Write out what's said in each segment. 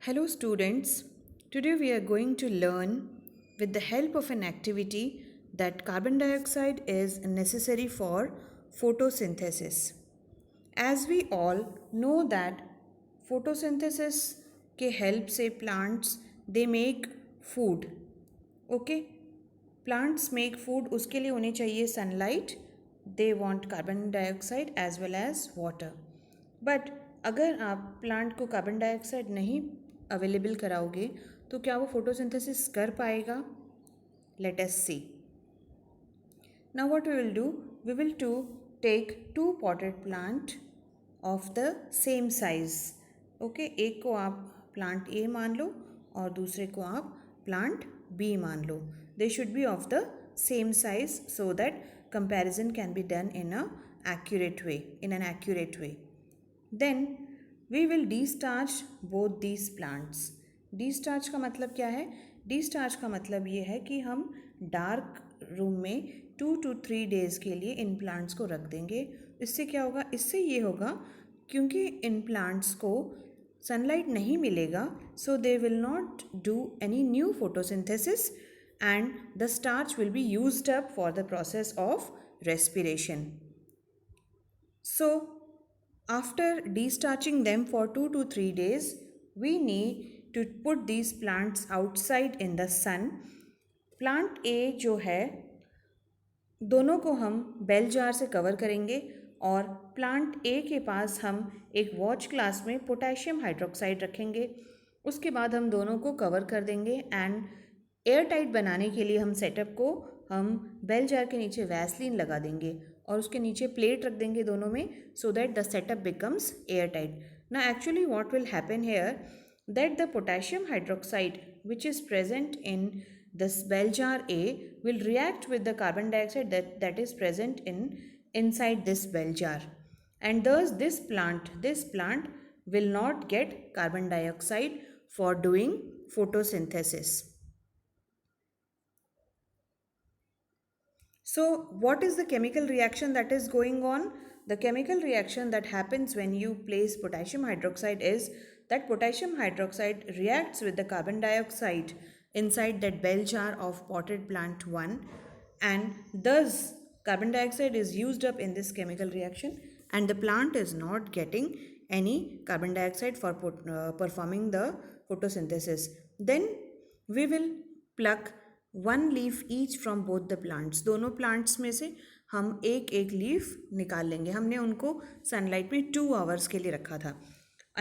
Hello, students. Today we are going to learn with the help of an activity that carbon dioxide is necessary for photosynthesis. As we all know that photosynthesis के help से plants they make food. Okay? Plants make food उसके लिए उन्हें चाहिए sunlight. They want carbon dioxide as well as water. But अगर आप plant को carbon dioxide नहीं अवेलेबल कराओगे तो क्या वो फोटोसिंथेसिस कर पाएगा? Let us see. Now what we will do, we will to take two potted plant of the same size. Okay, एक को आप प्लांट ए मान लो और दूसरे को आप प्लांट बी मान लो. They should be of the same size so that comparison can be done in an accurate way. Then we will destarch both these plants. Destarch का मतलब क्या है? Destarch का मतलब ये है कि हम डार्क रूम में 2 to 3 days के लिए इन प्लांट्स को रख देंगे. इससे क्या होगा? इससे ये होगा क्योंकि इन प्लांट्स को सनलाइट नहीं मिलेगा, so they will not do any new photosynthesis and the starch will be used up for the process of respiration. So after destarching them for 2 to 3 days, we need to put these plants outside in the sun. Plant A जो है दोनों को हम bell jar से cover करेंगे और plant A के पास हम एक वॉच ग्लास में पोटेशियम हाइड्रोक्साइड रखेंगे. उसके बाद हम दोनों को कवर कर देंगे एंड एयर टाइट बनाने के लिए हम सेटअप को हम बेल जार के नीचे वैसलीन लगा देंगे और उसके नीचे प्लेट रख देंगे दोनों में, so that the setup becomes air tight. ना actually what will happen here, that the potassium hydroxide which is present in this bell jar A will react with the carbon dioxide that is present inside this bell jar, and thus this plant will not get carbon dioxide for doing photosynthesis. So what is the chemical reaction that is going on? The chemical reaction that happens when you place potassium hydroxide is that potassium hydroxide reacts with the carbon dioxide inside that bell jar of potted plant 1, and thus carbon dioxide is used up in this chemical reaction and the plant is not getting any carbon dioxide for performing the photosynthesis. Then we will pluck one leaf each from both the plants. दोनों plants में से हम एक एक leaf निकाल लेंगे. हमने उनको सनलाइट में 2 hours के लिए रखा था.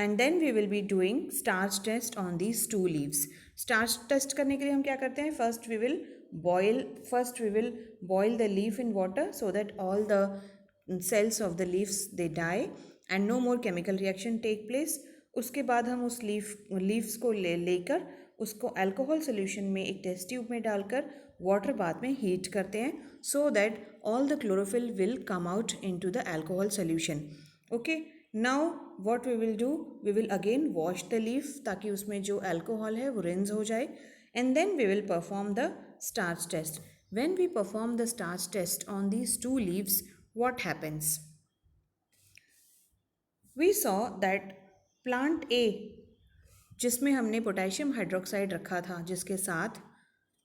And then we will be doing starch test on these 2 leaves. Starch test करने के लिए हम क्या करते हैं? First we will boil the leaf in water so that all the cells of the leaves they die and no more chemical reaction take place. उसके बाद हम उस leaves को लेकर उसको अल्कोहल सोल्यूशन में एक टेस्ट ट्यूब में डालकर वाटर बाथ में हीट करते हैं so that all the chlorophyll will come out into the alcohol solution. Okay. Now what we will do, we will again wash the leaf ताकि उसमें जो alcohol है वो rinse हो जाए, and then we will perform the starch test. When we perform the starch test on these 2 leaves, what happens? We saw that plant A जिसमें हमने potassium hydroxide रखा था जिसके साथ,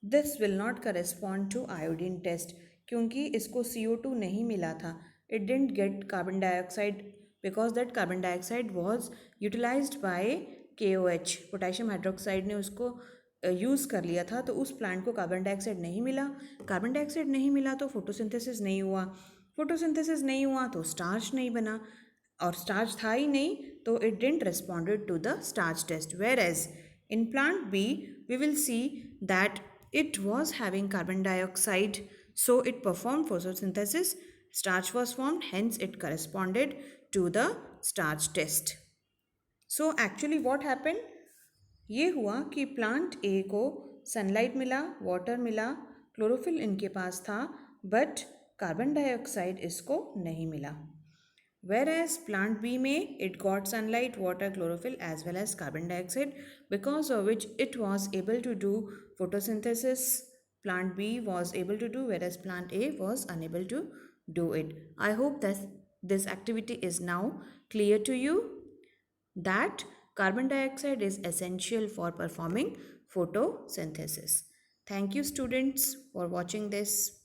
this will not correspond to iodine test क्योंकि इसको CO2 नहीं मिला था. It didn't get carbon dioxide because that carbon dioxide was utilized by KOH. Potassium hydroxide ने उसको यूज़ कर लिया था तो उस प्लांट को कार्बन डाइऑक्साइड नहीं मिला. कार्बन डाइऑक्साइड नहीं मिला तो फोटोसिंथेसिस नहीं हुआ. फोटोसिंथेसिस नहीं हुआ तो स्टार्च नहीं बना और स्टार्च था ही नहीं तो it didn't responded to the starch test. Whereas in plant B we will see that it was having carbon dioxide, so it performed photosynthesis. Starch was formed, hence it corresponded to the starch test. So actually what happened, ये हुआ कि plant A को sunlight मिला, water मिला, chlorophyll इनके पास था, but carbon dioxide इसको नहीं मिला. Whereas plant B में it got sunlight, water, chlorophyll as well as carbon dioxide, because of which it was able to do photosynthesis. Plant B was able to do, whereas plant A was unable to do it. I hope that this activity is now clear to you, that carbon dioxide is essential for performing photosynthesis. Thank you, students, for watching this.